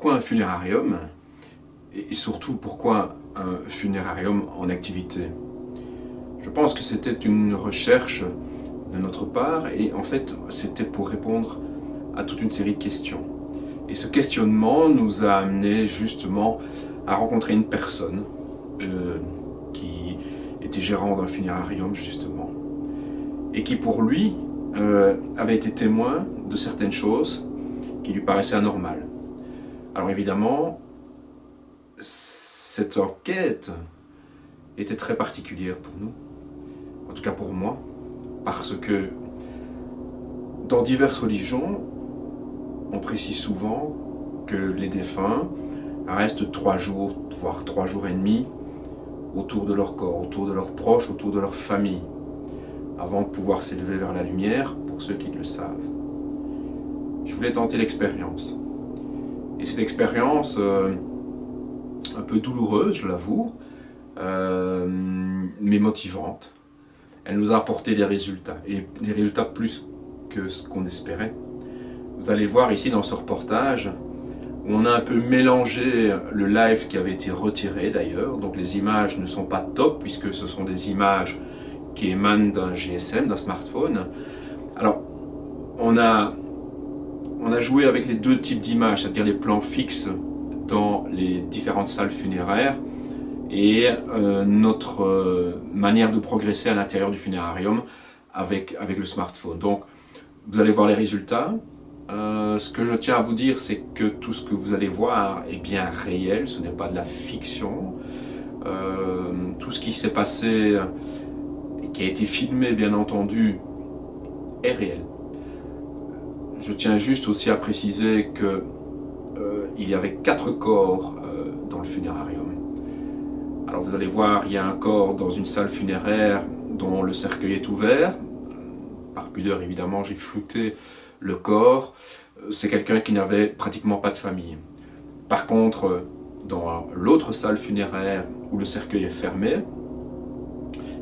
pourquoi un funérarium et surtout pourquoi un funérarium en activité? Je pense que c'était une recherche de notre part et en fait c'était pour répondre à toute une série de questions. Et ce questionnement nous a amené justement à rencontrer une personne qui était gérant d'un funérarium justement et qui pour lui avait été témoin de certaines choses qui lui paraissaient anormales. Alors évidemment, cette enquête était très particulière pour nous, en tout cas pour moi, parce que dans diverses religions, on précise souvent que les défunts restent 3 jours, voire 3 jours et demi, autour de leur corps, autour de leurs proches, autour de leur famille, avant de pouvoir s'élever vers la lumière, pour ceux qui le savent. Je voulais tenter l'expérience. Et cette expérience, un peu douloureuse, je l'avoue, mais motivante, elle nous a apporté des résultats, et des résultats plus que ce qu'on espérait. Vous allez voir ici dans ce reportage, où on a un peu mélangé le live qui avait été retiré d'ailleurs, donc les images ne sont pas top, puisque ce sont des images qui émanent d'un GSM, d'un smartphone. Alors, on a joué avec les deux types d'images, c'est-à-dire les plans fixes dans les différentes salles funéraires et notre manière de progresser à l'intérieur du funérarium avec le smartphone. Donc, vous allez voir les résultats. Ce que je tiens à vous dire, c'est que tout ce que vous allez voir est bien réel, ce n'est pas de la fiction. Tout ce qui s'est passé et qui a été filmé, bien entendu, est réel. Je tiens juste aussi à préciser que il y avait 4 corps dans le funérarium. Alors vous allez voir, il y a un corps dans une salle funéraire dont le cercueil est ouvert. Par pudeur, évidemment, j'ai flouté le corps. C'est quelqu'un qui n'avait pratiquement pas de famille. Par contre, dans l'autre salle funéraire où le cercueil est fermé,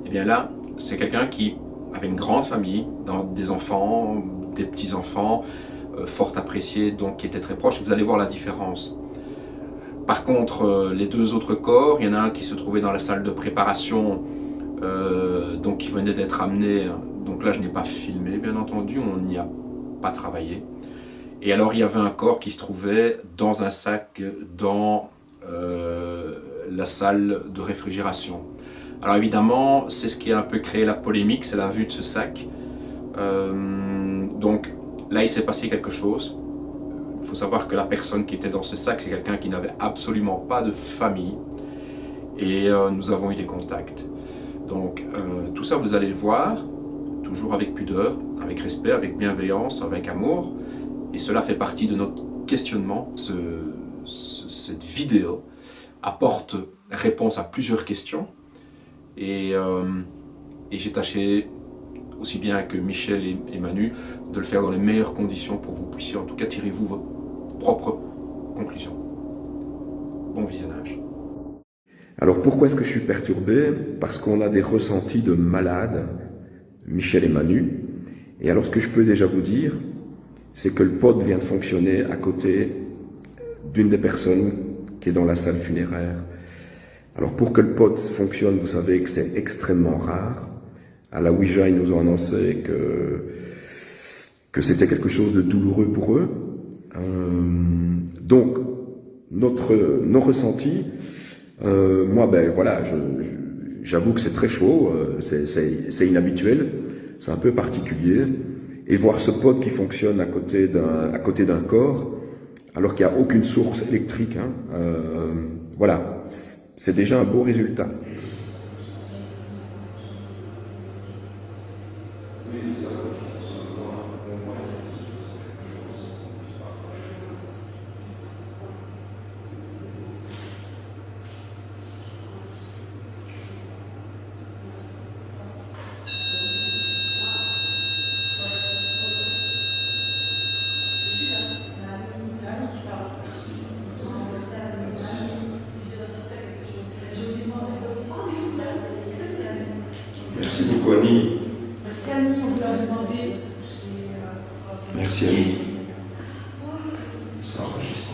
eh bien là, c'est quelqu'un qui avait une grande famille, des enfants, des petits-enfants, fort appréciés, donc qui étaient très proches. Vous allez voir la différence. Par contre, les 2 autres corps, il y en a un qui se trouvait dans la salle de préparation, donc qui venait d'être amené. Donc là, je n'ai pas filmé, bien entendu, on n'y a pas travaillé. Et alors, il y avait un corps qui se trouvait dans un sac dans la salle de réfrigération. Alors évidemment, c'est ce qui a un peu créé la polémique, c'est la vue de ce sac. Donc là, il s'est passé quelque chose. Il faut savoir que la personne qui était dans ce sac, c'est quelqu'un qui n'avait absolument pas de famille. Et nous avons eu des contacts. Donc tout ça, vous allez le voir, toujours avec pudeur, avec respect, avec bienveillance, avec amour. Et cela fait partie de notre questionnement. Cette vidéo apporte réponse à plusieurs questions. Et j'ai tâché, aussi bien que Michel et Manu, de le faire dans les meilleures conditions pour que vous puissiez en tout cas tirer vous votre propre conclusion. Bon visionnage. Alors pourquoi est-ce que je suis perturbé? Parce qu'on a des ressentis de malades, Michel et Manu. Et alors ce que je peux déjà vous dire, c'est que le pod vient de fonctionner à côté d'une des personnes qui est dans la salle funéraire. Alors pour que le pod fonctionne, vous savez que c'est extrêmement rare. À la Ouija, ils nous ont annoncé que c'était quelque chose de douloureux pour eux. Donc, nos ressentis, moi, ben voilà, j'avoue que c'est très chaud, c'est inhabituel, c'est un peu particulier. Et voir ce pod qui fonctionne à côté d'un corps, alors qu'il n'y a aucune source électrique, voilà, c'est déjà un beau résultat. Merci beaucoup Annie. Merci Annie, on vous l'a demandé. Merci Annie. Ça enregistre.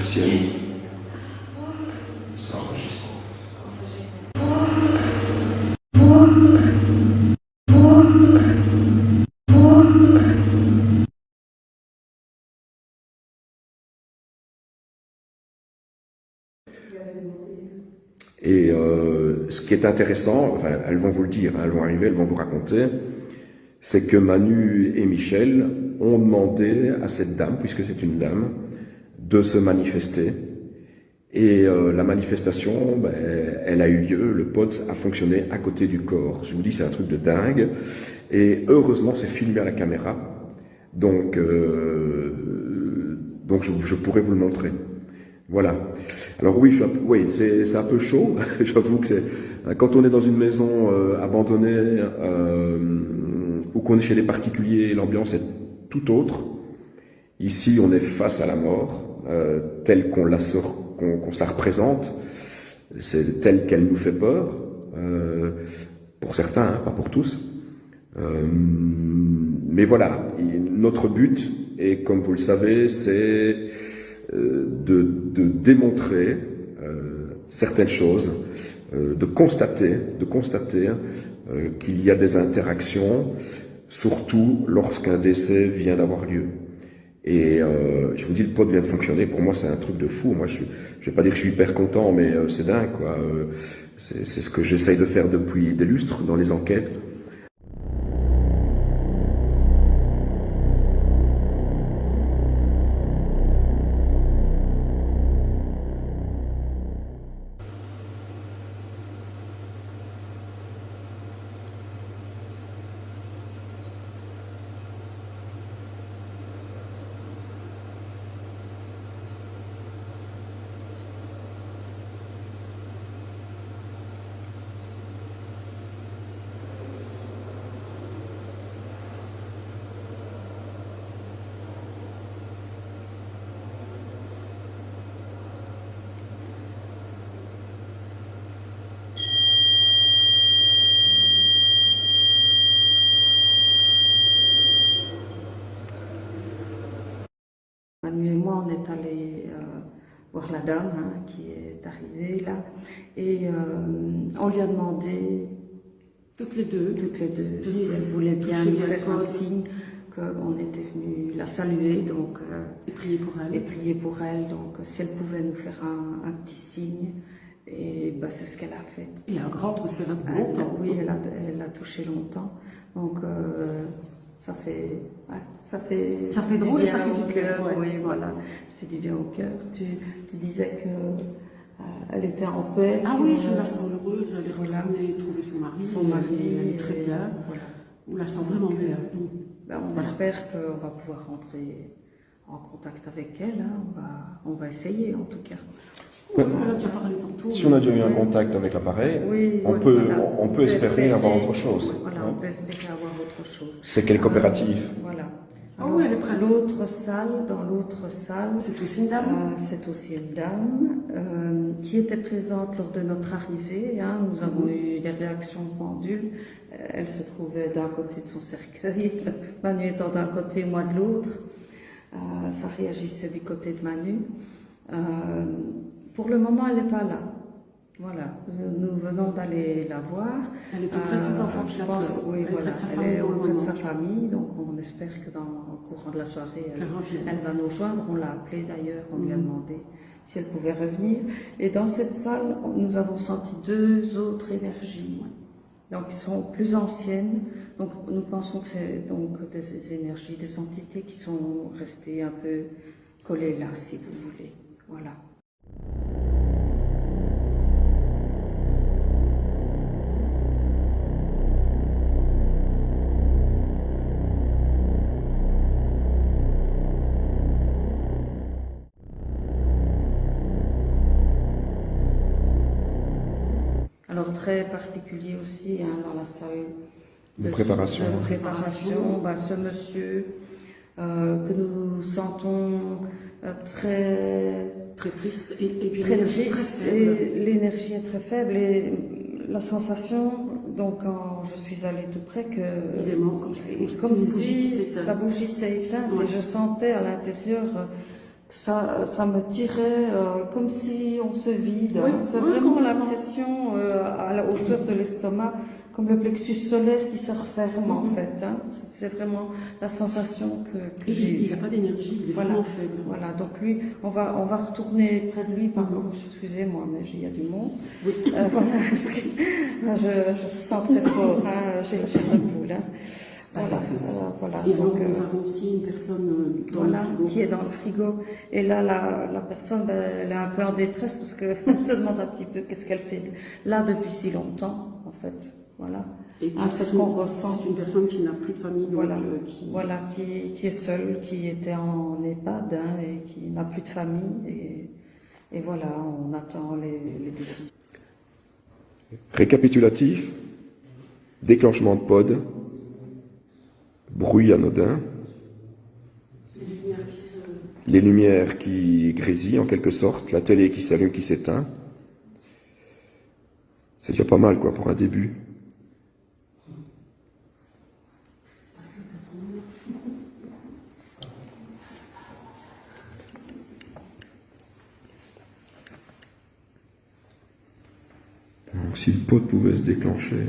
Merci Annie. Ça enregistre. Et ce qui est intéressant, enfin, elles vont vous le dire, hein, elles vont arriver, elles vont vous raconter, c'est que Manu et Michel ont demandé à cette dame, puisque c'est une dame, de se manifester. Et la manifestation, ben, elle a eu lieu, le POTS a fonctionné à côté du corps. Je vous dis, c'est un truc de dingue. Et heureusement, c'est filmé à la caméra. Donc je pourrais vous le montrer. Voilà. Alors oui, c'est un peu chaud. J'avoue que c'est quand on est dans une maison abandonnée ou qu'on est chez les particuliers, l'ambiance est tout autre. Ici, on est face à la mort, telle qu'on se la représente. C'est telle qu'elle nous fait peur, pour certains, hein, pas pour tous. Mais voilà, notre but, et comme vous le savez, c'est de démontrer certaines choses, de constater qu'il y a des interactions, surtout lorsqu'un décès vient d'avoir lieu. Et je vous dis, le pod vient de fonctionner. Pour moi, c'est un truc de fou. Moi, je vais pas dire que je suis hyper content, mais c'est dingue, quoi. C'est ce que j'essaye de faire depuis des lustres dans les enquêtes. Manu et moi, on est allés voir la dame qui est arrivée là, et on lui a demandé, toutes les deux, si elle voulait bien nous faire un signe qu'on était venu la saluer, donc Et prier pour elle. Donc si elle pouvait nous faire un petit signe, et bah, c'est ce qu'elle a fait. Et un grand aussi, elle a longtemps. Oui, elle a touché longtemps, donc ça fait drôle et ça fait au du cœur. Oui, voilà, ça fait du bien au cœur. Tu disais que elle était en paix. Ah oui, je la sens heureuse, elle est retournée trouver son mari, elle est très bien. Voilà. On la sent vraiment bien. On espère qu'on va pouvoir rentrer en contact avec elle. On va essayer en tout cas. Ouais. On a déjà parlé tantôt. Si on a déjà eu un contact avec l'appareil, oui, on peut espérer avoir autre chose. Voilà, on peut espérer avoir autre chose. C'est quelle coopérative? Voilà. Ah oui, elle est prête. Dans l'autre salle, c'est aussi une dame. C'est aussi une dame qui était présente lors de notre arrivée. Nous avons eu des réactions pendules. Elle se trouvait d'un côté de son cercueil, Manu étant d'un côté, moi de l'autre. Ça réagissait du côté de Manu. Pour le moment, elle n'est pas là. Voilà, nous venons d'aller la voir. Elle est auprès de ses enfants, je pense. Oui, voilà, elle est auprès de sa famille, donc on espère que dans le courant de la soirée, elle va nous rejoindre. On l'a appelée d'ailleurs, on lui a demandé si elle pouvait revenir. Et dans cette salle, nous avons senti deux autres énergies, donc qui sont plus anciennes. Donc nous pensons que c'est donc des énergies, des entités qui sont restées un peu collées là, si vous voulez. Voilà. Alors très particulier aussi dans la salle de préparation. Ce monsieur que nous sentons très triste et très triste, et l'énergie est très faible, et la sensation, donc quand je suis allée tout près, que il est mort, comme si sa bougie s'est éteinte, et je sentais à l'intérieur ça me tirait comme si on se vide. Oui, C'est oui, vraiment complètement. l'impression à la hauteur de l'estomac, comme le plexus solaire qui se referme en fait. Hein. C'est vraiment la sensation que j'ai Il eue. n'a pas d'énergie, il est Voilà. vraiment faible. Voilà, donc lui, on va retourner près de lui, pardon, excusez-moi, mais il y a du monde. Oui. Voilà, parce que je sens très fort, hein, j'ai la chair de poule. Hein. Voilà, voilà. Et donc, nous avons aussi une personne dans voilà, le frigo. qui est dans le frigo. Et là, la personne, ben, elle est un peu en détresse parce qu'elle se demande un petit peu qu'est-ce qu'elle fait là depuis si longtemps, en fait. Voilà. Et puis, C'est ce qu'on ressent. C'est une personne qui n'a plus de famille. Donc, Voilà, voilà qui est seule, qui était en EHPAD hein, et qui n'a plus de famille. Et voilà, on attend les décisions. Récapitulatif, déclenchement de pod, bruit anodin, les lumières qui grésillent en quelque sorte, la télé qui s'allume, qui s'éteint. C'est déjà pas mal quoi pour un début. Donc si le pod pouvait se déclencher.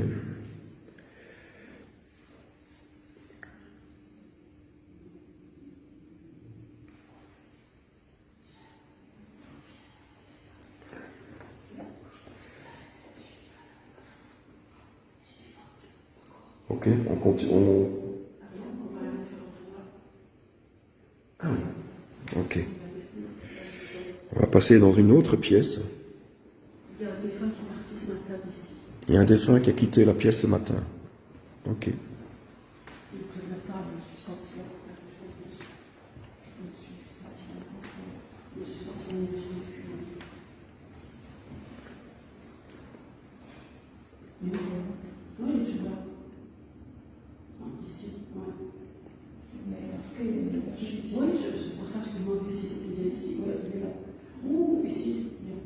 Ok, on continue. Ah oui, ok. On va passer dans une autre pièce. Il y a un défunt qui est parti ce matin d'ici. Il y a un défunt qui a quitté la pièce ce matin. Ok. Il est près de la table, j'ai senti quelque chose au-dessus, mais j'ai senti une énergie masculine. Oui, je suis là. Ici, ouais. Oui, c'est pour ça que je te demandais si c'était bien ici. Oui, il est là. Ouh, ici, bien.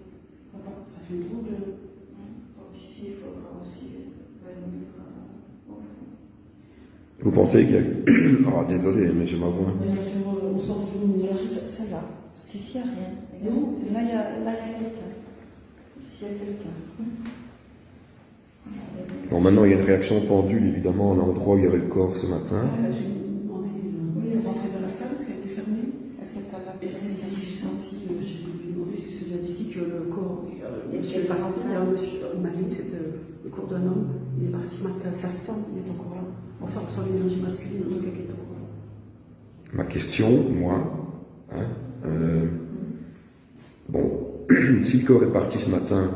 Ça va, ça fait une drôle de... Donc ici, il faudra aussi venir. Vous pensez qu'il y a... Oh, désolé, mais j'ai ma voix. On sort toujours une énergie. C'est là, parce qu'ici, il n'y a rien. Non, Là, il y a quelqu'un. Ici, il y a quelqu'un. Bon, maintenant, il y a une réaction pendule, évidemment, à l'endroit où il y avait le corps ce matin. J'ai demandé de rentrer dans la salle parce qu'elle était fermée. Et c'est ici que j'ai senti, j'ai lui demandé est-ce que c'est bien d'ici que le corps est parti. Il y a un monsieur, il m'a dit que c'était le corps d'un homme, il est parti ce matin, ça se sent, il est encore là. Enfin, on sent l'énergie masculine, donc il est encore là. Ma question, moi, hein, bon, si le corps est parti ce matin,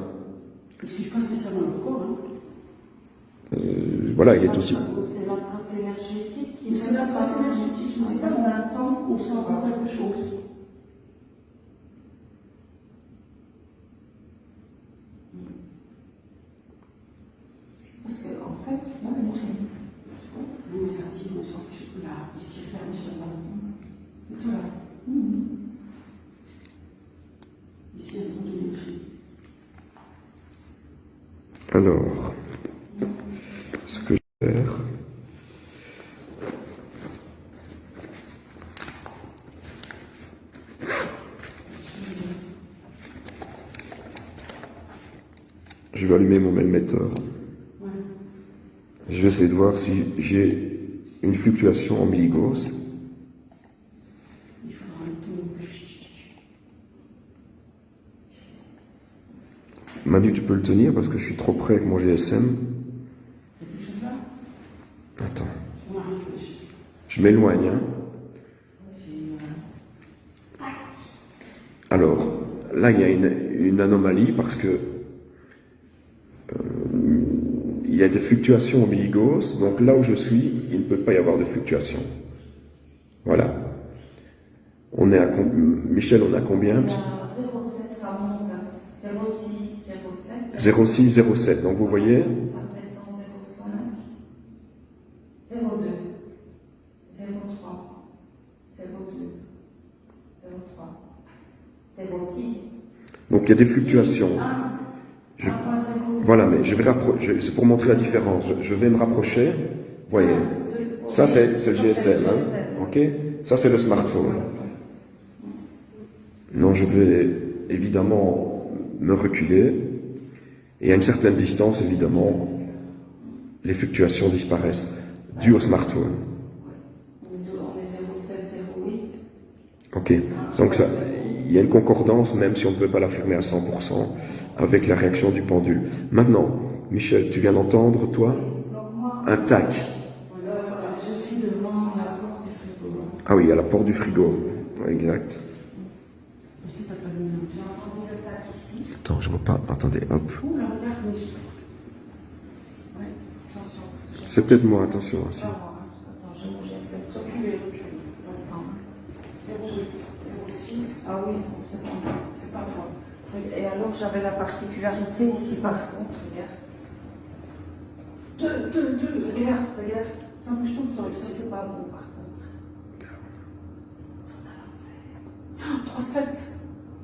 Il ne suit pas spécialement le corps, hein. voilà, il est aussi... C'est la trace énergétique. C'est la trace énergétique, je ne sais pas, on a un temps, on sent encore quelque chose. Parce qu'en fait, là, il n'y a rien. Oui, mais ça tire, on sent quelque chose là, ici, fermé, je sais pas. Et toi là. Ici, il y a trop d'énergie. Alors, ce que je vais faire... Je vais allumer mon melmetteur. Ouais. Je vais essayer de voir si j'ai une fluctuation en milligauss. Il faudra un tour. Manu, tu peux le tenir parce que je suis trop près avec mon GSM. Il y a quelque chose là? Attends, On a réfléchi. je m'éloigne. Hein. Alors, là, il y a une anomalie parce que il y a des fluctuations au milligauss. Donc là où je suis, il ne peut pas y avoir de fluctuation. Voilà. On est à Michel, on a combien? 0,7, ça monte. 0,6, 0,7. 0,6, 0,7. Donc vous voyez, Ça redescend 0,5. 0,2. 0,3. 0,2. 0,3. 0,6. donc il y a des fluctuations. 1,0. Voilà, mais je vais c'est pour montrer la différence. Je vais me rapprocher. Vous voyez, ça c'est le GSM, hein, ok. Ça c'est le smartphone. Non, je vais évidemment me reculer. Et à une certaine distance, évidemment, les fluctuations disparaissent, dues au smartphone. On est 0,7, 0,8. Ok, donc ça, il y a une concordance, même si on ne peut pas l'affirmer à 100%, avec la réaction du pendule. Maintenant, Michel, tu viens d'entendre, toi, un tac. Je suis devant la porte du frigo. Ah oui, à la porte du frigo. Exact. Ici, t'as pas de lumière. J'ai entendu le tac ici. Attends, je vois pas. Attendez, hop. Ouh, là, regarde, mais Oui, attention. Parce que C'est peut-être moi, attention. Aussi. Attends, j'ai bougé. C'est reculez, reculez. Attends. 0,8, 0,6. Ah oui, c'est bon. C'est pas toi. Et alors, j'avais la particularité ici, par contre, regarde. 2, Regarde, regarde. Ça bouge tout le temps Ça, ici. c'est pas bon, par contre. 3,7.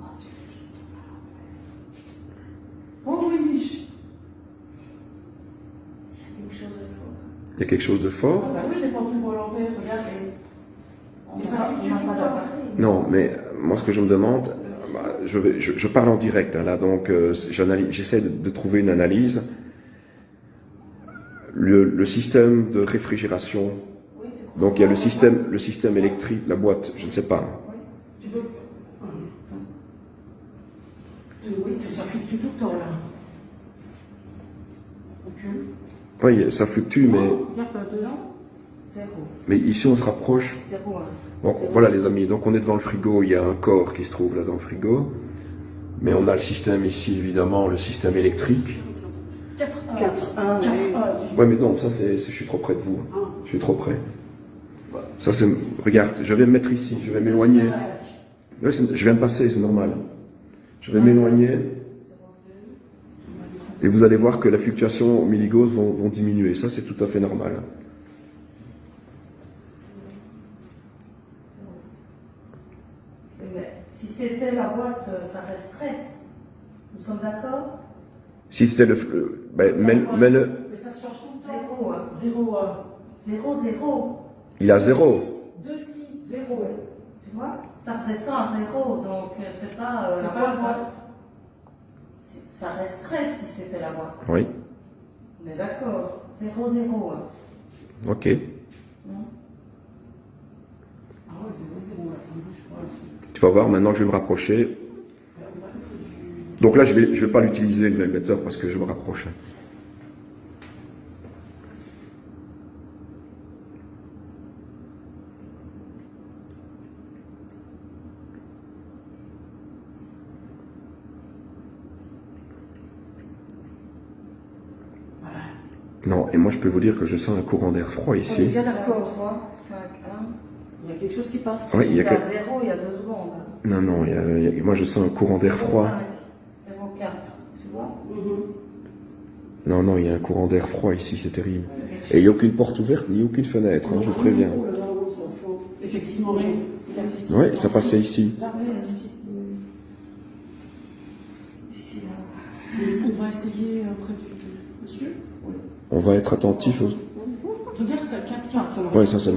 Oh, tu fais je tourne à l'envers. Oh oui, Mich. Il y a quelque chose de fort. Il y a quelque chose de fort? Ah bah oui, les pendules vont à l'envers, regarde. On Et ça n'a fluctue pas tout le temps. d'appareil. Non, mais moi, ce que je me demande, je parle en direct, hein, là, donc j'essaie de trouver une analyse. Le système de réfrigération, Oui, tu donc il y a le système électrique, la boîte, je ne sais pas. Tu veux. Oui, ça fluctue tout le temps là. Recule. Oui, ça fluctue, mais, Regarde dedans. 0. mais ici on se rapproche. 0, 1. Bon, voilà les amis, donc on est devant le frigo, il y a un corps qui se trouve là dans le frigo. Mais on a le système ici, évidemment, le système électrique. 4, 4, 1. Ouais, mais non, ça je suis trop près de vous. Je suis trop près. Ça c'est, regarde, je vais me mettre ici, je vais m'éloigner. Ouais, je viens de passer, c'est normal. Je vais m'éloigner. Et vous allez voir que la fluctuation milligauss vont diminuer. Ça c'est tout à fait normal. Si c'était la boîte, ça resterait. Nous sommes d'accord? Si c'était mais le, Mais ça change tout le temps. 0, 0, 0. il a 0. 2, 6, 0. Tu vois? Ça redescend à 0, donc c'est pas C'est pas la boîte. Ça resterait si c'était la boîte. Oui, On est d'accord. 0, 0. ok. Ah ouais, 0, 0, là, ça ne bouge pas ici. Tu vas voir, maintenant que je vais me rapprocher. Donc là, je vais pas l'utiliser, le émetteur, parce que je me rapproche. Voilà. Non, et moi je peux vous dire que je sens un courant d'air froid On est ici. bien d'accord. 3, 5, 1. Il y a quelque chose qui passe. Oui, il y a J'étais à 0 il y a 2 secondes. Non, non, moi je sens un courant d'air froid. 0, 4. Tu vois? Non, non, il y a un courant d'air froid ici, c'est terrible. Et il n'y a aucune porte ouverte, ni aucune fenêtre, hein, je vous préviens. Oh là là, on s'en fout. Effectivement, il a fait ici. Oui, ça passait ici. Là, c'est ici. Ici, là. On va essayer près du monsieur. On va être attentif aux... Regarde, c'est 4. Oui, ça c'est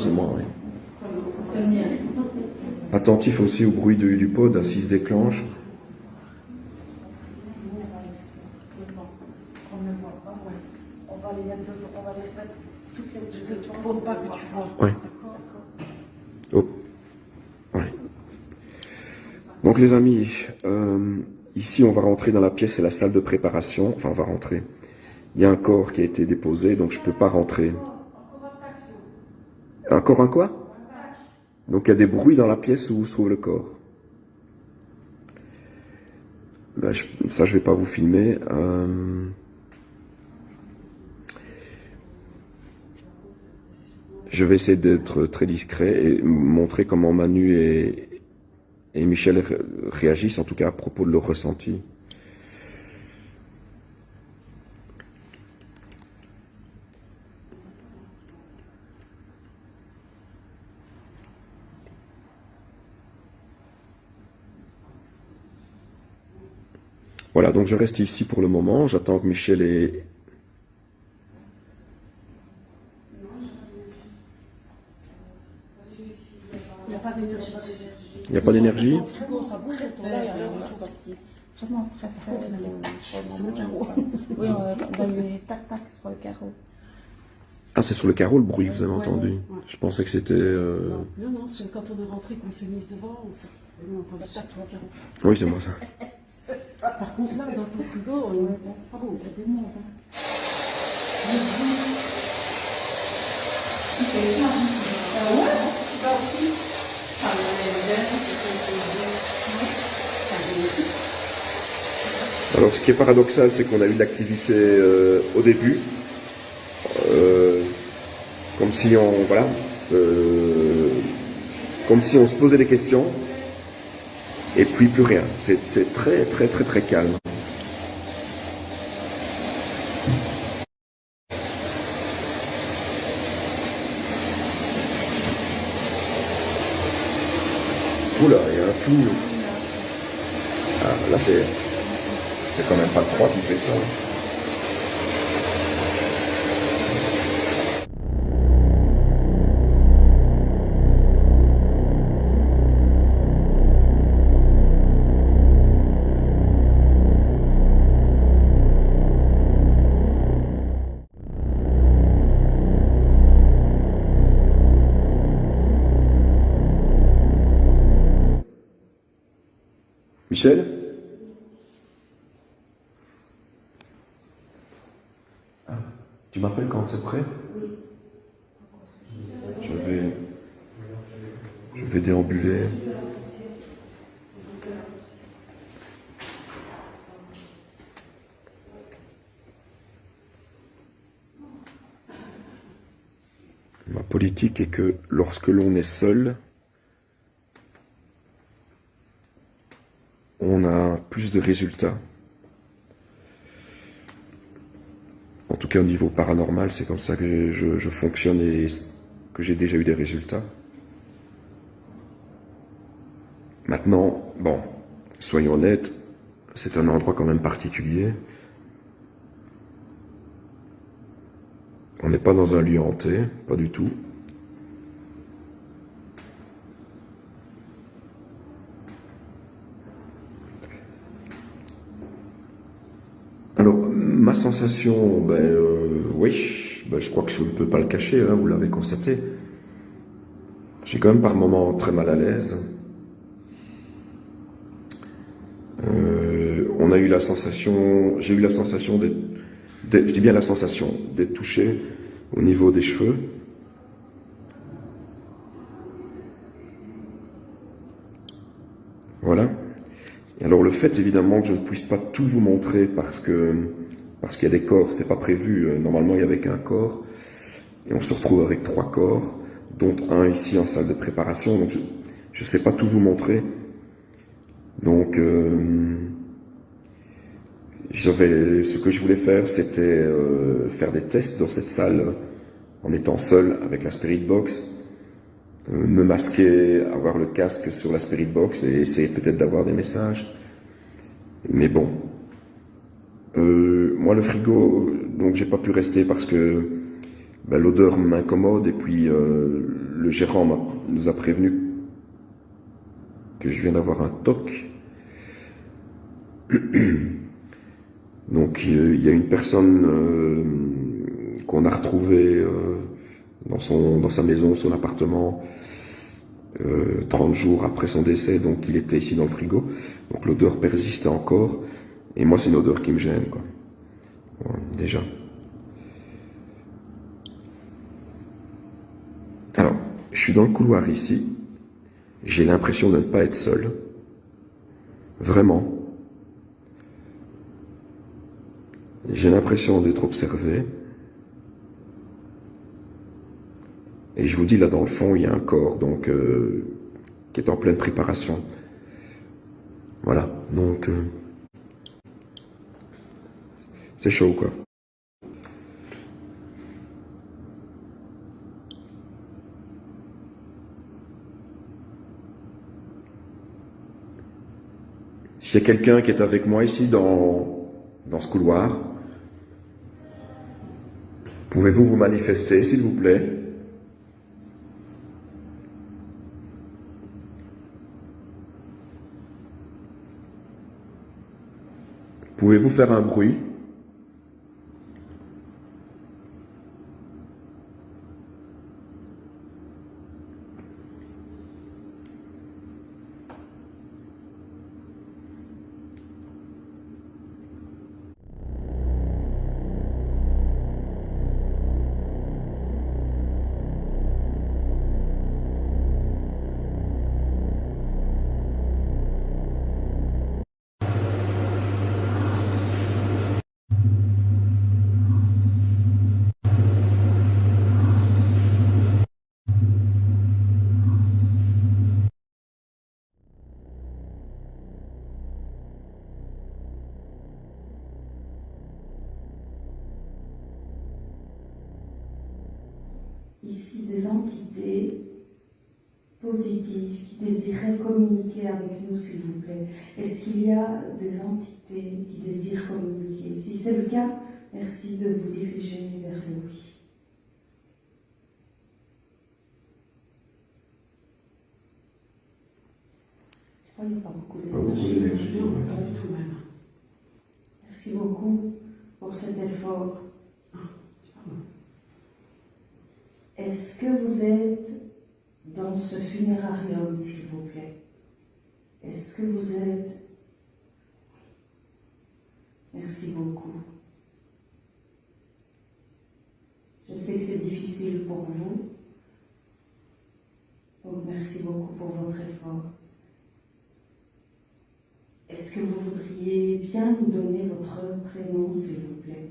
moi, oui. Attentif aussi au bruit du pod, s'il se déclenche. On va les mettre devant, on va les se mettre toutes les deux. Pour pas que tu vois. Oui. Oh. Ouais. Donc les amis, ici on va rentrer dans la pièce, c'est la salle de préparation. Enfin, on va rentrer. Il y a un corps qui a été déposé, donc je ne peux pas rentrer. Encore un quoi? Donc il y a des bruits dans la pièce où se trouve le corps. Là, ça, je ne vais pas vous filmer. Je vais essayer d'être très discret et montrer comment Manu et Michel réagissent, en tout cas à propos de leur ressenti. Voilà, donc je reste ici pour le moment. J'attends que Michel et... Il y a pas d'énergie. Il n'y a pas d'énergie? Au frigo, ça bouge autour là, il n'y a rien du tout. Vraiment très très. C'est le carreau. Oui, on a eu tac-tac sur le carreau. Ah, c'est sur le carreau le bruit que vous avez entendu. Ouais. Je pensais que c'était... Non, c'est quand on est rentré qu'on s'est mis devant, on entendait ça sur le carreau. Oui, c'est moi ça. Par contre, là, dans ton frigo, ça bouge, il y a du monde. Alors, ce qui est paradoxal, c'est qu'on a eu de l'activité au début, comme si on, voilà, comme si on se posait des questions, et puis plus rien. C'est très, très, très, très calme. Oula, il y a un flou. Ah, là, c'est quand même pas le froid qui fait ça. Michel? Ah, tu m'appelles quand c'est prêt? Oui. Je vais déambuler. Ma politique est que lorsque l'on est seul, on a plus de résultats. En tout cas, au niveau paranormal, c'est comme ça que je fonctionne et que j'ai déjà eu des résultats. Maintenant, bon, soyons honnêtes, c'est un endroit quand même particulier. On n'est pas dans un lieu hanté, pas du tout. Alors, ma sensation, oui, je crois que je ne peux pas le cacher, hein, vous l'avez constaté. J'ai quand même par moments très mal à l'aise. On a eu la sensation, j'ai eu la sensation je dis bien la sensation, d'être touché au niveau des cheveux. Voilà. Et alors le fait évidemment que je ne puisse pas tout vous montrer parce qu'il y a des corps, c'était pas prévu, normalement il y avait qu'un corps, et on se retrouve avec 3 corps, dont un ici en salle de préparation, donc je ne sais pas tout vous montrer. Donc ce que je voulais faire, c'était faire des tests dans cette salle en étant seul avec la Spirit Box, me masquer, avoir le casque sur la Spirit Box et essayer peut-être d'avoir des messages. Mais bon, moi le frigo, donc j'ai pas pu rester parce que l'odeur m'incommode et puis le gérant nous a prévenu que je viens d'avoir un TOC. Donc il y a une personne qu'on a retrouvée dans sa maison, son appartement, 30 jours après son décès, donc il était ici dans le frigo. Donc l'odeur persistait encore, et moi c'est une odeur qui me gêne, quoi. Voilà, déjà. Alors, je suis dans le couloir ici, j'ai l'impression de ne pas être seul. Vraiment. J'ai l'impression d'être observé. Et je vous dis, là dans le fond, il y a un corps donc qui est en pleine préparation. Voilà, donc c'est chaud, quoi. S'il y a quelqu'un qui est avec moi ici dans ce couloir, pouvez-vous vous manifester, s'il vous plaît? Pouvez-vous faire un bruit? Ici, des entités positives qui désiraient communiquer avec nous, s'il vous plaît. Est-ce qu'il y a des entités qui désirent communiquer? Si c'est le cas, merci de vous diriger vers le oui. Il n'y a pas beaucoup d'énergie. Non, pas du tout même. Merci beaucoup pour cet effort. Est-ce que vous êtes dans ce funérarium, s'il vous plaît? Est-ce que vous êtes... Merci beaucoup. Je sais que c'est difficile pour vous, donc merci beaucoup pour votre effort. Est-ce que vous voudriez bien nous donner votre prénom, s'il vous plaît?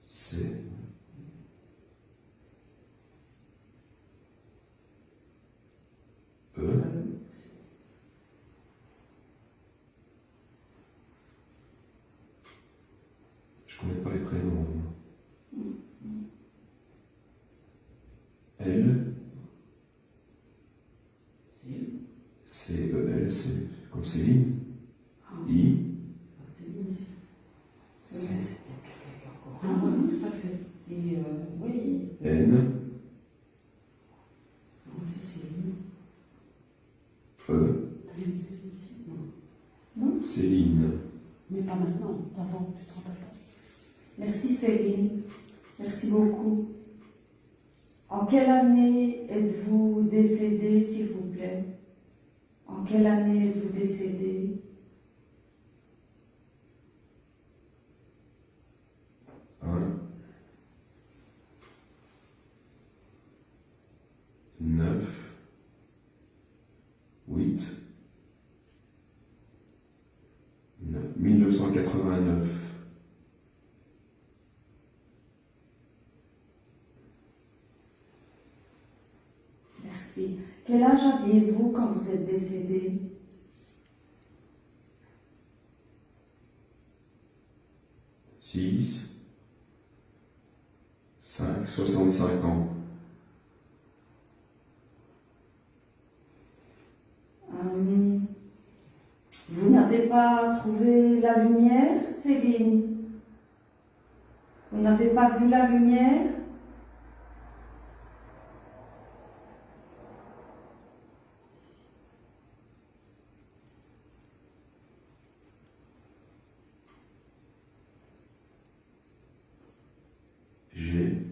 C'est... Je connais pas les prénoms. Elle. C-E-L, c'est comme Céline. I. Céline ici. C'est Ah oui, tout à fait. Et oui. N. Non, c'est Céline. E. T'as vu Céline ici? Non. Céline. Mais pas maintenant, d'avant, tu te rends pas compte. Merci Céline, merci beaucoup. En quelle année êtes-vous décédée, s'il vous plaît? En quelle année êtes-vous décédée? Un. 9. 8. 1989. Merci. Quel âge aviez-vous quand vous êtes décédé? Six. 5. 65 ans. Vous n'avez pas trouvé la lumière, Céline? Vous n'avez pas vu la lumière? J'ai.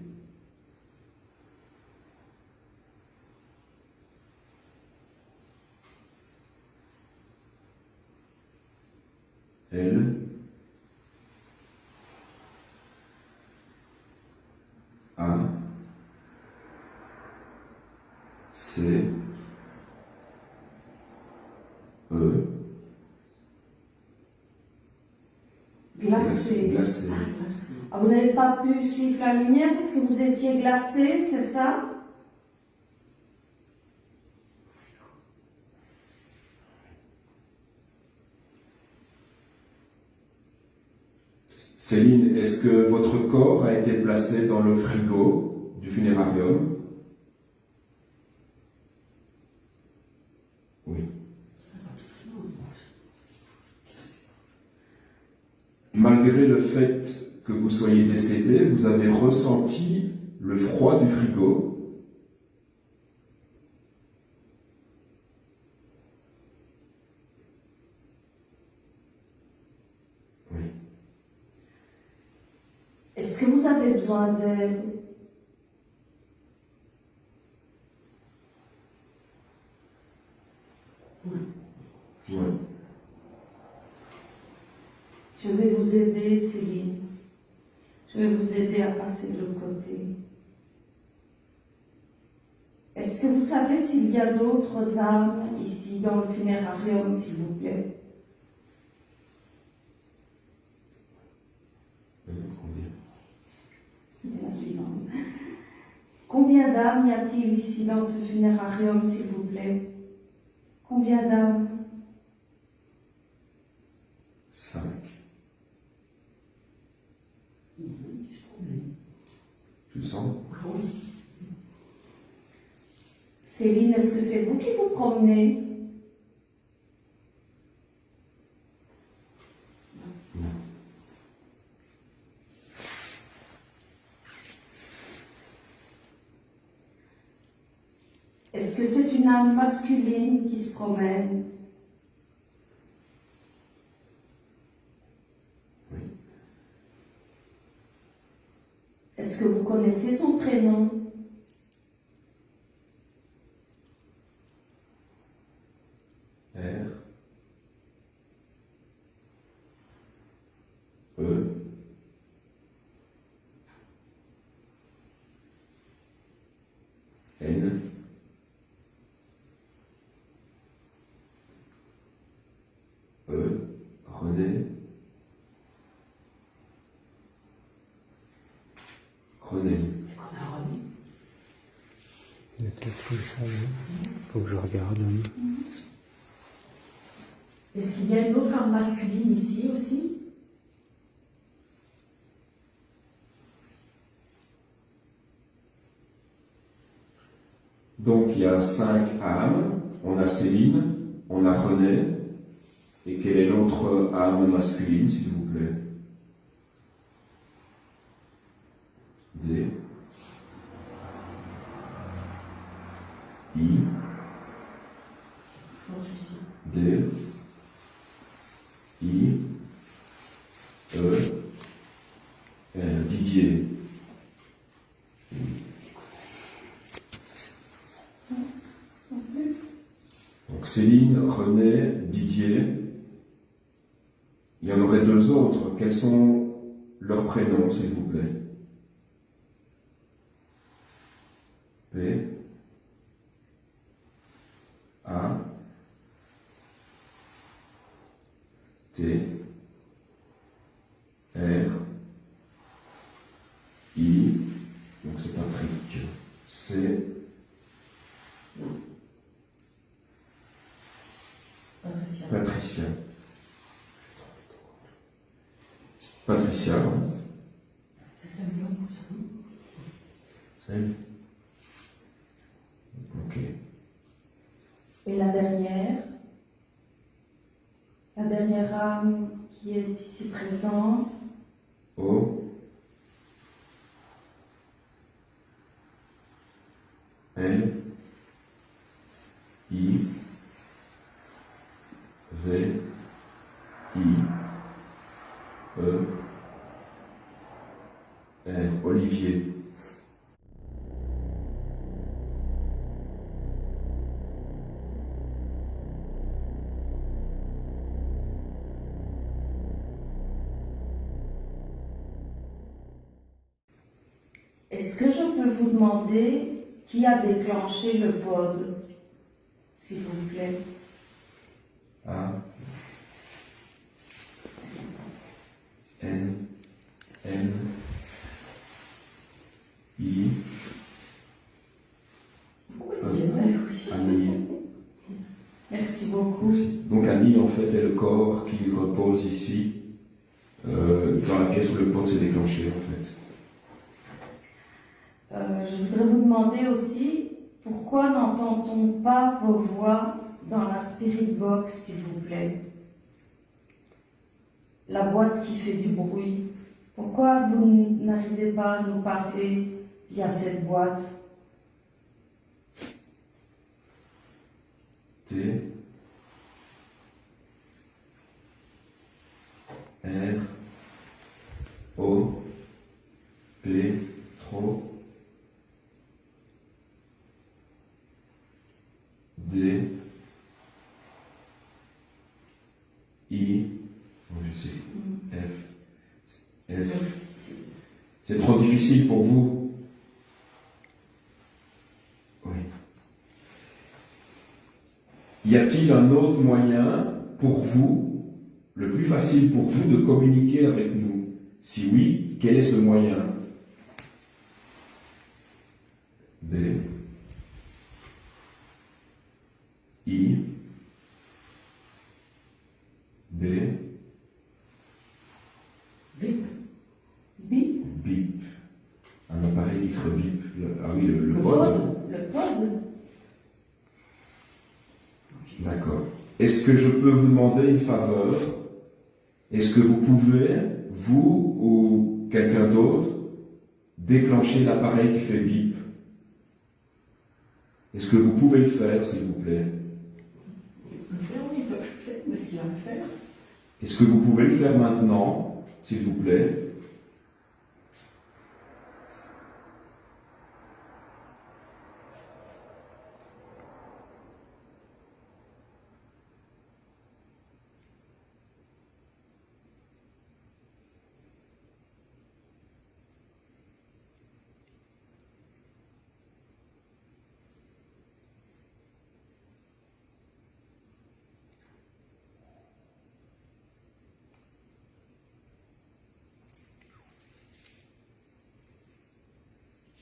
Elle. A. C. E. Glacé. Glacé. Ah, glacé. Ah, vous n'avez pas pu suivre la lumière parce que vous étiez glacé, c'est ça? Céline, est-ce que votre corps a été placé dans le frigo du funérarium? Oui. malgré le fait que vous soyez décédé, vous avez ressenti le froid du frigo. Oui. Est-ce que vous avez besoin d'aide? Oui. Je vais vous aider, Céline. Je vais vous aider à passer de l'autre côté. Est-ce que vous savez s'il y a d'autres âmes ici dans le funérarium, s'il vous plaît? La suivante. Combien d'âmes y a-t-il ici dans ce funérarium, s'il vous plaît? Combien d'âmes? 5. Tu le sens? Oui. Céline, est-ce que c'est vous qui vous promenez? Non. Est-ce que c'est une âme masculine qui se promène? Oui. Est-ce que vous connaissez son prénom? R. E. N. E. René. René. C'est qu'on a remis. Il y a peut-être tout ça, faut que je regarde. Est-ce qu'il y a une autre âme masculine ici aussi? Donc il y a 5 âmes. On a Céline, on a René. Et quelle est l'autre âme masculine, s'il vous plaît? D. I. Je pense aussi. D. I. E. Didier. Donc Céline, René, Didier. Il y en aurait 2 autres. Quels sont leurs prénoms, s'il vous plaît? P. A. T. R. I. Donc c'est Patrick. C. Patricia. Patricia. Patricia. C'est celle-là ou ça? Celle. Ok. Et la dernière âme qui est ici présente? O. L. I. V. I. E. R. Olivier. Est-ce que je peux vous demander qui a déclenché le pod, s'il vous plaît? A. N. N. I. C'est bien vrai, oui. Annie. Merci beaucoup. Donc Annie, en fait, est le corps qui repose ici, dans la pièce où le pod s'est déclenché, en fait. Je voudrais vous demander aussi pourquoi n'entend-on pas vos voix dans la spirit box, s'il vous plaît? la boîte qui fait du bruit. Pourquoi vous n'arrivez pas à nous parler via cette boîte? T, R, O, P, trop, D, I, oh, je sais, F. C'est trop difficile pour vous? Oui. Y a-t-il un autre moyen pour vous, le plus facile pour vous, de communiquer avec nous? Si oui, quel est ce moyen? B, I, B, Bip. Bip. bip. Un appareil qui ferait bip. Ah oui, le pod. Le pod. D'accord. Est-ce que je peux vous demander une faveur? Est-ce que vous pouvez, vous ou quelqu'un d'autre, déclencher l'appareil qui fait bip? Est-ce que vous pouvez le faire, s'il vous plaît? Le faire, oui, ils peuvent le faire, mais est-ce qu'il va le faire? Est-ce que vous pouvez le faire maintenant, s'il vous plaît?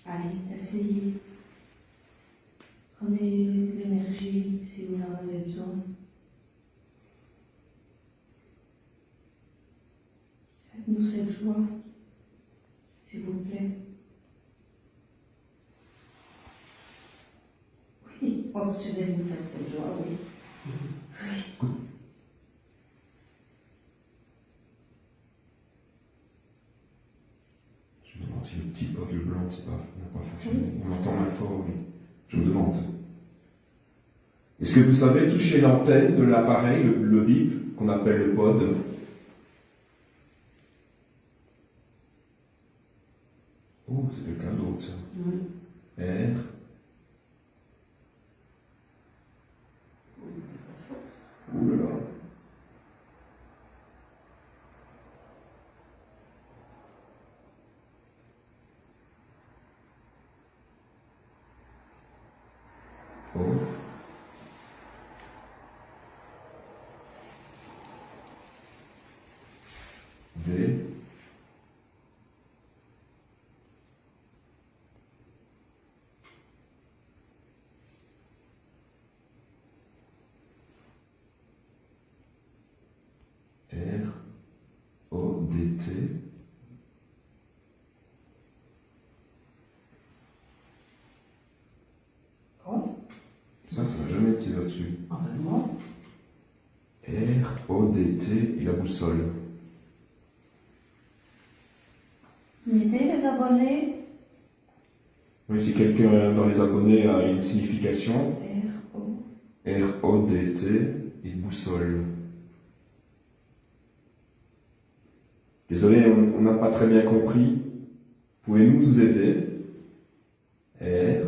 Allez, essayez. Prenez l'énergie si vous en avez besoin. Faites-nous cette joie, s'il vous plaît. Oui, oh, je vais vous faire cette joie, oui. Oui. Je me demande si le petit pod blanc n'a pas fonctionné. On entend mal fort, oui. Je me demande. Est-ce que vous savez toucher l'antenne de l'appareil, le bip, qu'on appelle le pod? Oh, c'est quelqu'un d'autre, ça. Oui. R. Ouh là là. O. D. R. O. D. T. Oh. Ça n'a jamais été là-dessus. Ah ben non. R, O, D, T et la boussole. Mettez les abonnés. Oui, si quelqu'un dans les abonnés a une signification, R-O. R, O, D, T et boussole. Désolé, on n'a pas très bien compris. Pouvez-vous nous aider? R,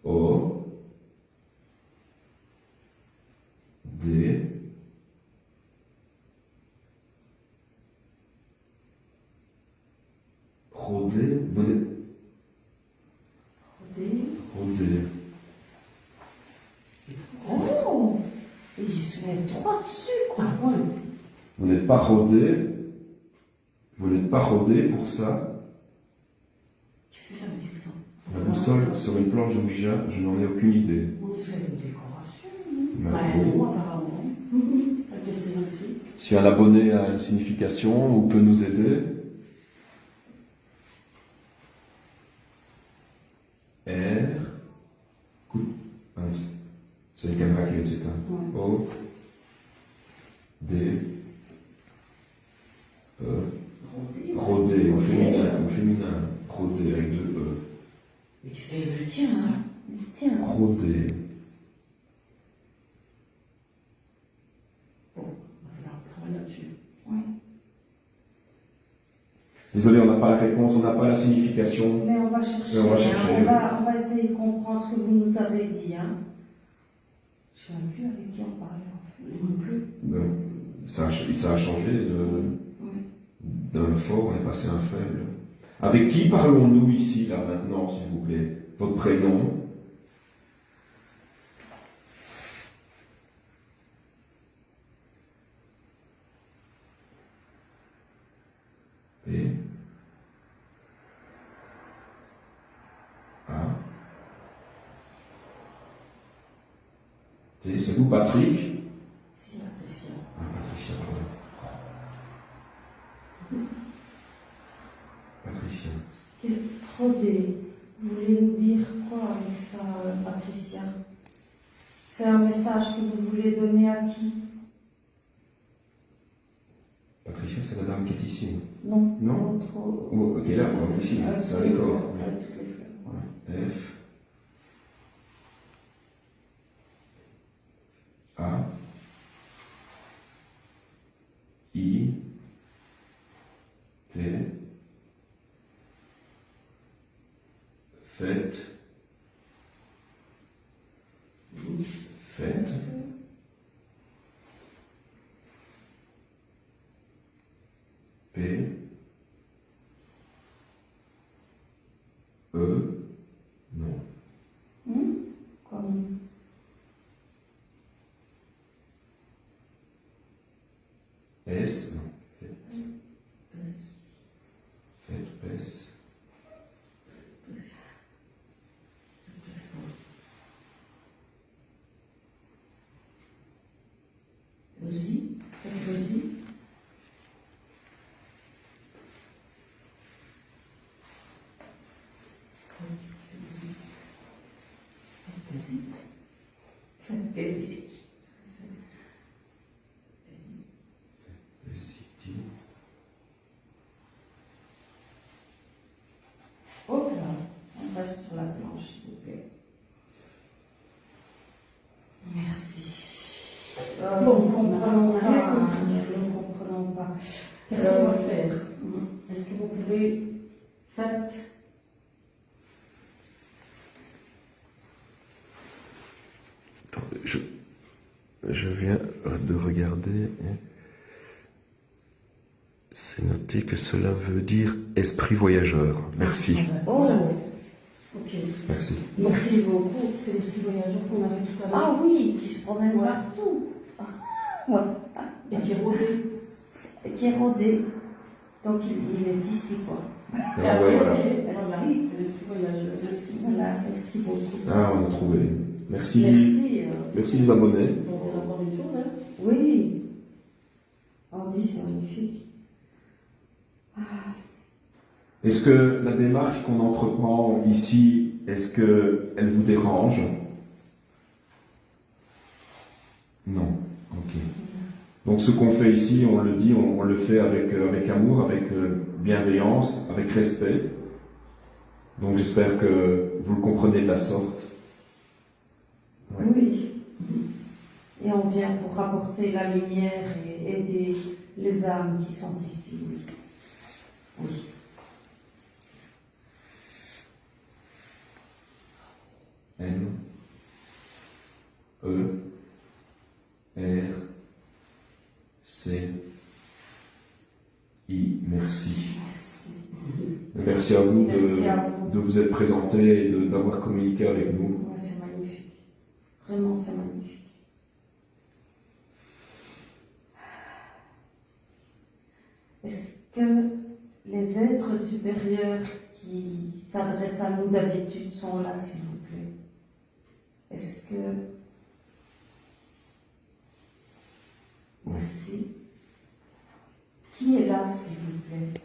O, D, Rodé, Rodé. Oh, il se met droit dessus, quoi. Ah ouais. Vous n'êtes pas rodé. Vous n'êtes pas rodé pour ça. Qu'est-ce que ça veut dire ça? La boussole sur une planche de Ouija, je n'en ai aucune idée. C'est une décoration. Ouais. Ouais, apparemment. Avec le C aussi. Si un abonné a une signification ou peut nous aider, R, c'est une caméra qui vient de s'éteindre. Ouais. O, D, féminin. Rôder avec 2 E. Mais qu'est-ce que je tiens, ça? Tiens. Rôder. Bon, il va falloir travailler là-dessus. Oui. Désolé, on n'a pas la réponse, on n'a pas la signification. Mais on va chercher. Mais on va chercher, On va essayer de comprendre ce que vous nous avez dit. Hein. Je ne sais même plus avec qui on parlait. Non plus. Ça a changé Oui. d'un fort, on est passé à un faible. Avec qui parlons-nous ici, là, maintenant, s'il vous plaît? Votre prénom? P. A. T. C'est vous, Patrick? Si, Patricia. Ah, Patricia, Patricia. Rôder, vous voulez nous dire quoi avec ça, Patricia? C'est un message que vous voulez donner à qui? Patricia, c'est la dame qui est ici. Non. Non. L'autre, Oh, ok, là, quoi, ici, c'est un décor. avec toutes les fleurs. Voilà. F. A. I. T. Fête. Fête. P. E. Non. Comme S. Non. Fête. Fête. S. Vas-y. Vas-y. faites plaisir. City. Oh là, on reste sur la planche, s'il vous plaît. Merci. Bon, Nous comprenons on a pas. rien compris. Nous ne comprenons pas. Qu'est-ce qu'on va faire? Est-ce que vous pouvez faire Attendez, je viens de regarder. C'est noté que cela veut dire esprit voyageur. Merci. Oh, Ok. Merci. merci beaucoup. C'est l'esprit voyageur qu'on avait tout à l'heure. Ah oui, qui se promène Ouais. partout. Ouais. Et qui rôdait. Et qui est rodé. Donc il est ici, quoi. Ah, ouais, voilà. Voilà, c'est l'esprit voyageur. Merci. Voilà, merci beaucoup. Ah, on a trouvé. Merci. Merci. Merci les abonnés. On va encore une chose, hein. Oui. Andy, c'est magnifique. Est-ce que la démarche qu'on entreprend ici, est-ce qu'elle vous dérange? Non. Ok. Donc ce qu'on fait ici, on le dit, on le fait avec amour, avec bienveillance, avec respect. Donc j'espère que vous le comprenez de la sorte. Ouais. Oui. Et on vient pour apporter la lumière et aider les âmes qui sont ici, oui. Oui. M. E. R. C. I. Merci. Merci à vous, Merci à vous. de vous être présenté et d'avoir communiqué avec nous. Ouais, c'est magnifique. Vraiment, c'est magnifique. Est-ce que les êtres supérieurs qui s'adressent à nous d'habitude sont là, s'il vous plaît? Est-ce que... Merci. Qui est là, s'il vous plaît?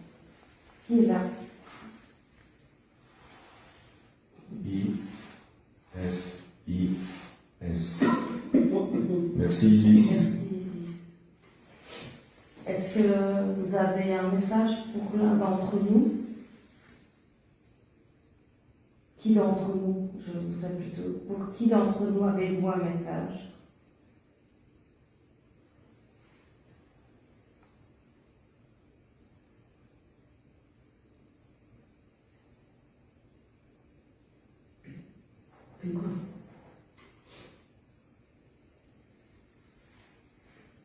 Qui est là? I. S. I. S. Merci Isis. Merci, Isis. Est-ce que vous avez un message pour l'un d'entre nous? d'entre nous, je voudrais plutôt, pour qui d'entre nous avez-vous un message?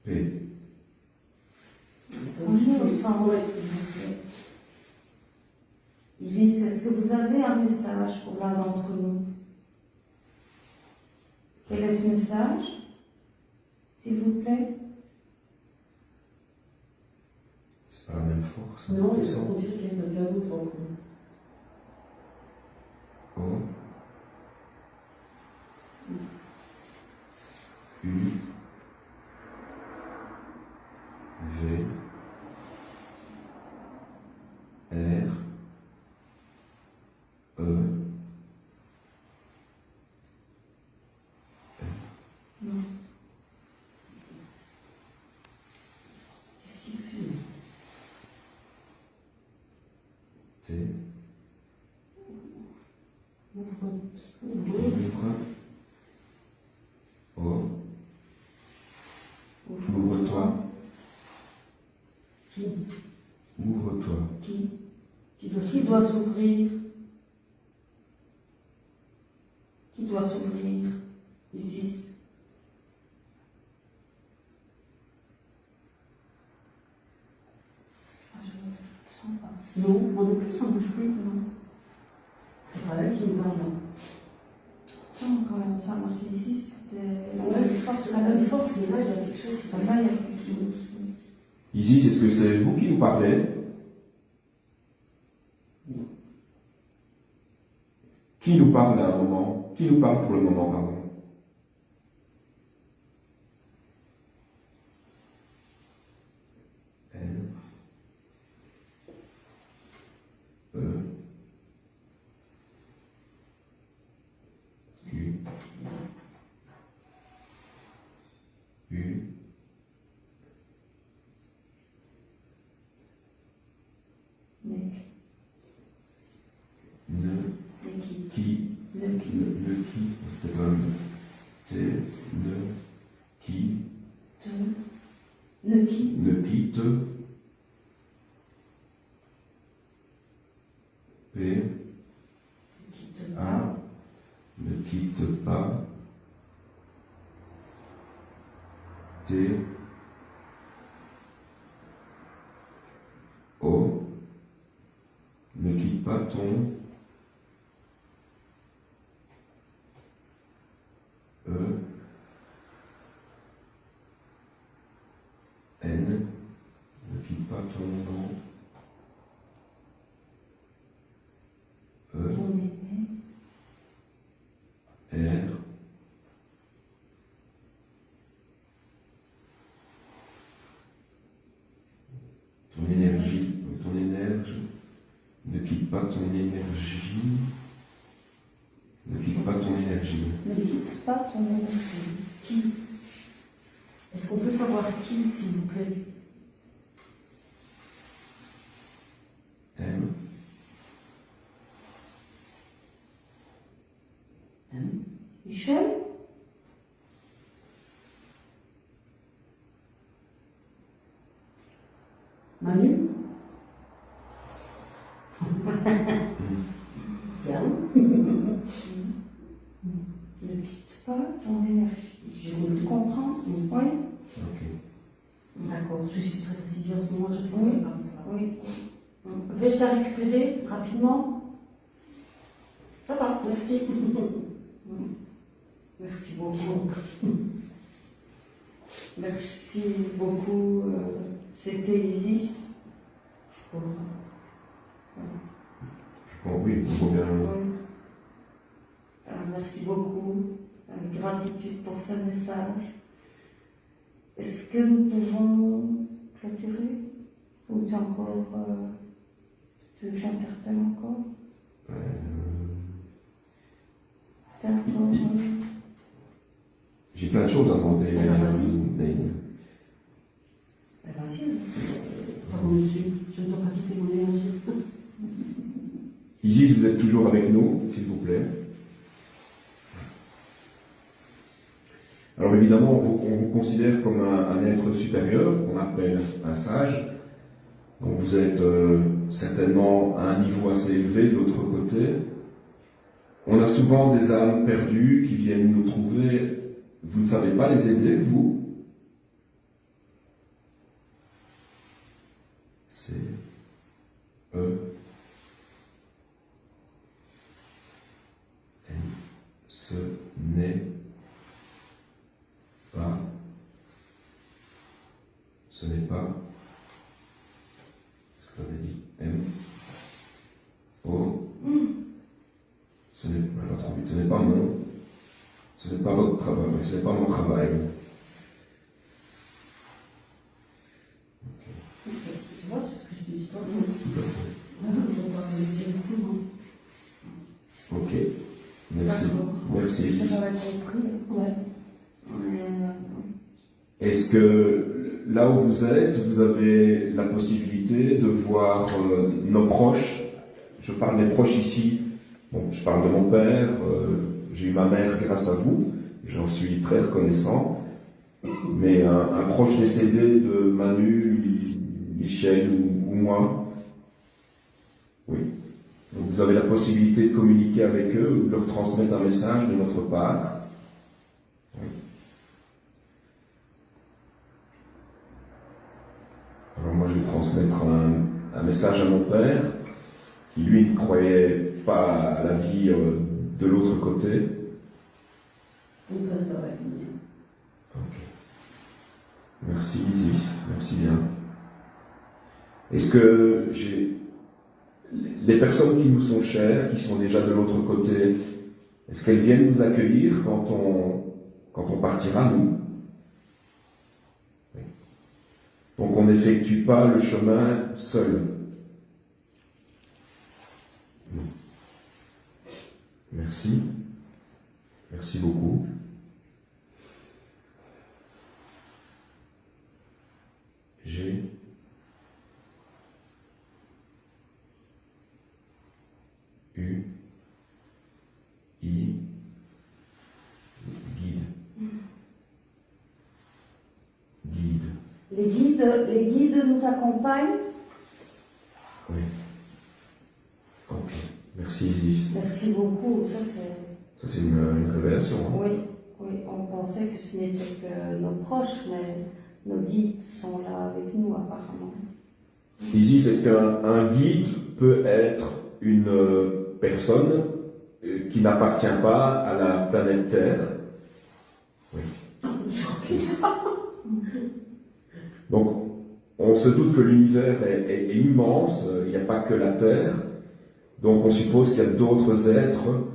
Paix. Isis, est-ce que vous avez un message pour l'un d'entre nous? Quel est ce message, s'il vous plaît? C'est pas la même force. Non, tout ça. on dirait qu'il y a quelqu'un d'autre en nous. O. U. V. R. E. Non. Qu'est-ce qu'il fait? T. Ouvre. O. Ouvre-toi. Qui? Ouvre-toi. Qui doit Qui doit s'ouvrir? Qui doit s'ouvrir? Isis. Je ne sens pas. Non, moi non plus, ça ne bouge plus. Non. C'est pas elle qui me parle. Non, quand même, ça marque Isis, c'était la Ouais, même force. c'est la même force, mais là, il y a quelque chose qui passe. Là, il y a quelque chose. Isis, est-ce que c'est vous qui nous parlez? Qui nous parle à un moment? Qui nous parle pour le moment, pardon? L. E. U. U. Nick. Ne. Nicky. Qui. Nicky. Ne qui. C'était comme T. Ne. Qui. Te. Ne qui. Ne quitte. P. Quitte A. pas. Ne quitte pas. T. O. Ne quitte pas ton. E. N. Ne quitte pas ton nom. E. Ton aîné. R. Ton énergie, ne quitte pas ton énergie, ne quitte pas ton énergie. Ne quitte pas ton énergie. Qui? Est-ce qu'on peut savoir qui, s'il vous plaît? M. Michel? Manu? Yann? Ne quitte pas ton énergie. Tu comprends? Oui. Ok. D'accord, je suis très fatiguée en ce moment, je sais Oui. pas ça. Oui. Vais-je la récupérer rapidement? Ça va, merci. Merci beaucoup. Merci beaucoup. C'était Isis, je pense. Je crois, oui, il faut bien. Oui. Merci beaucoup. Avec gratitude pour ce message. Est-ce que nous pouvons clôturer? Ou tu as encore. Tu veux que j'interpelle encore? T'as encore. J'ai plein de choses à demander. Eh ben, vas-y. Naïm. Ben, vas-y. Pardon, monsieur, je ne dois pas quitter mon énergie. Isis, Isis, vous êtes toujours avec nous, s'il vous plaît. Alors évidemment, on vous considère comme un être supérieur, qu'on appelle un sage. Donc vous êtes certainement à un niveau assez élevé de l'autre côté. On a souvent des âmes perdues qui viennent nous trouver. Vous ne savez pas les aider, vous? C'est eux. Ce n'est pas. Ce n'est pas. Ce que j'avais dit. M. O. Ce n'est pas trop vite. Ce n'est pas mon. Ce n'est pas votre travail. Ce n'est pas mon travail. Tu vois, c'est ce que je dis. Tout à fait. Ok. Merci. Merci. Ce que j'avais compris. Ouais. Est-ce que là où vous êtes, vous avez la possibilité de voir nos proches? Je parle des proches ici. Bon, je parle de mon père. J'ai eu ma mère grâce à vous. J'en suis très reconnaissant. Mais un proche décédé de Manu, Michel ou moi, oui. Donc vous avez la possibilité de communiquer avec eux ou de leur transmettre un message de notre part. Oui. Alors moi je vais transmettre un message à mon père, qui lui ne croyait pas à la vie de l'autre côté. Ok. Merci Isis, merci bien. Est-ce que les personnes qui nous sont chères, qui sont déjà de l'autre côté, est-ce qu'elles viennent nous accueillir quand on partira, nous? Oui. Donc on n'effectue pas le chemin seul. Merci. Merci beaucoup. J'ai U I guide. Les guides nous accompagnent. Oui. Ok. Merci Isis. Merci beaucoup. Ça c'est une révélation. Hein. Oui, oui, on pensait que ce n'était que nos proches, mais nos guides sont là avec nous apparemment. Isis, est-ce qu'un guide peut être une personne qui n'appartient pas à la planète Terre? Oui. Donc, on se doute que l'univers est immense, il n'y a pas que la Terre, donc on suppose qu'il y a d'autres êtres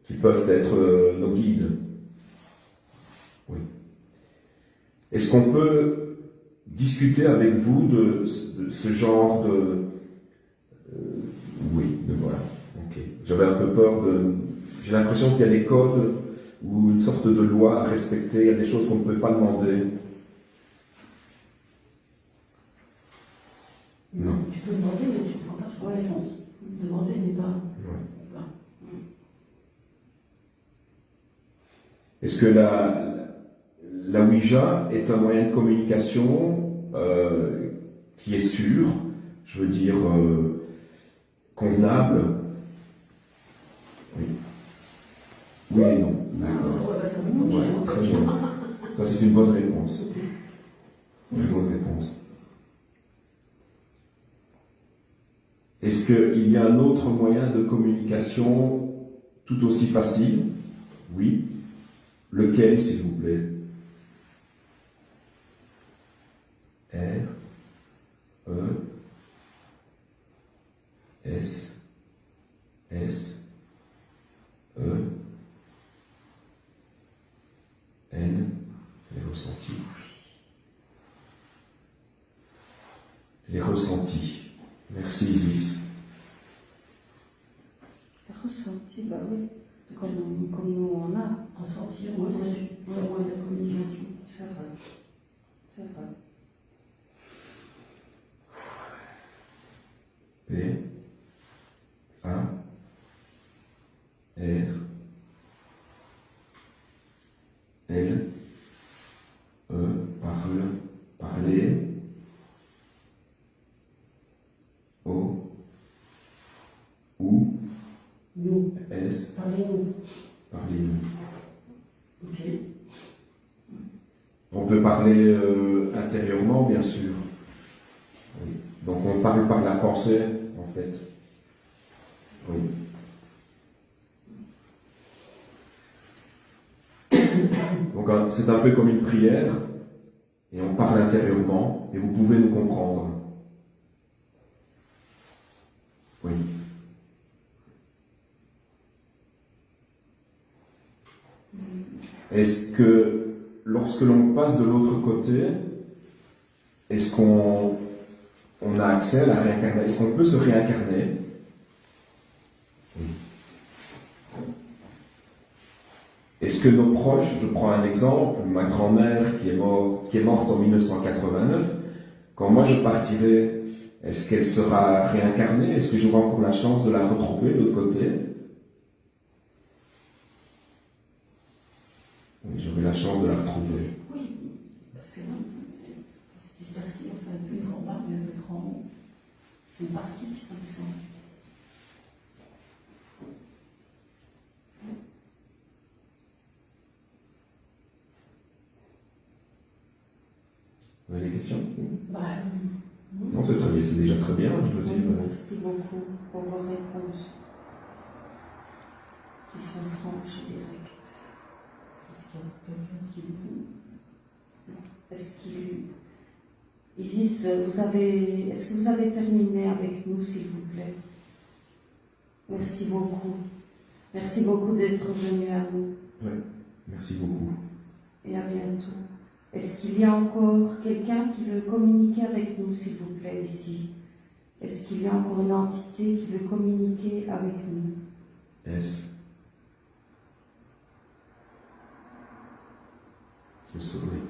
qui peuvent être nos guides. Oui. Est-ce qu'on peut discuter avec vous de ce genre de... oui, de voilà. Ok. J'avais un peu peur de... J'ai l'impression qu'il y a des codes ou une sorte de loi à respecter, il y a des choses qu'on ne peut pas demander. Non. Tu peux demander, mais tu ne prends pas, je crois, la réponse. Demander n'est pas... Ouais. Voilà. Est-ce que la Ouija est un moyen de communication qui est sûr, je veux dire convenable? Oui. Oui et non. D'accord. Ouais, très bien. Ça c'est une bonne réponse. Une bonne réponse. Est-ce qu'il y a un autre moyen de communication tout aussi facile? Oui. Lequel, s'il vous plaît? R, E, S, S, E, N, les ressentis. Les ressentis. Merci Isis. Ressenti, bah oui. Comme nous on a. Ressentir, moi, c'est un moyen de communication. C'est vrai. C'est vrai. P, A, elle, parle, parler, au, ou, Nous. est, Parlez-nous. parlez-nous. Ok. On peut parler intérieurement, bien sûr. Oui. Donc on parle par la pensée, en fait. Oui. Donc c'est un peu comme une prière, et on parle intérieurement, et vous pouvez nous comprendre. Oui. Est-ce que lorsque l'on passe de l'autre côté, est-ce qu'on a accès à la réincarnation? Est-ce qu'on peut se réincarner? Oui. Est-ce que nos proches, je prends un exemple, ma grand-mère qui est morte en 1989, quand moi je partirai, est-ce qu'elle sera réincarnée? Est-ce que j'aurai encore la chance de la retrouver de l'autre côté? Oui, j'aurai la chance de la retrouver. Oui, parce que non, cette histoire-ci, enfin, plus en bas, mais plus en haut. C'est une partie qui sont descendus. Vous avez des questions? Bah, Non, c'est très bien, c'est déjà très bien, je veux dire. Merci beaucoup pour vos réponses qui sont franches et directes. est-ce qu'il y a quelqu'un qui Est-ce Isis, est-ce que vous avez terminé avec nous, s'il vous plaît? Merci beaucoup. Merci beaucoup d'être venu à nous. Oui, merci beaucoup. Et à bientôt. Est-ce qu'il y a encore quelqu'un qui veut communiquer avec nous, s'il vous plaît, ici? Est-ce qu'il y a encore une entité qui veut communiquer avec nous? Est-ce je souris.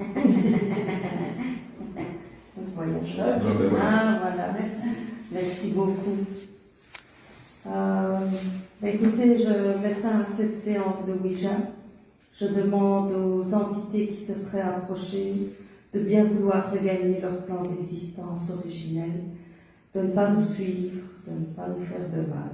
Voyageur. ben voilà. Ah, voilà, merci. Merci beaucoup. Écoutez, je mets fin à cette séance de Ouija. Je demande aux entités qui se seraient approchées de bien vouloir regagner leur plan d'existence originel, de ne pas nous suivre, de ne pas nous faire de mal.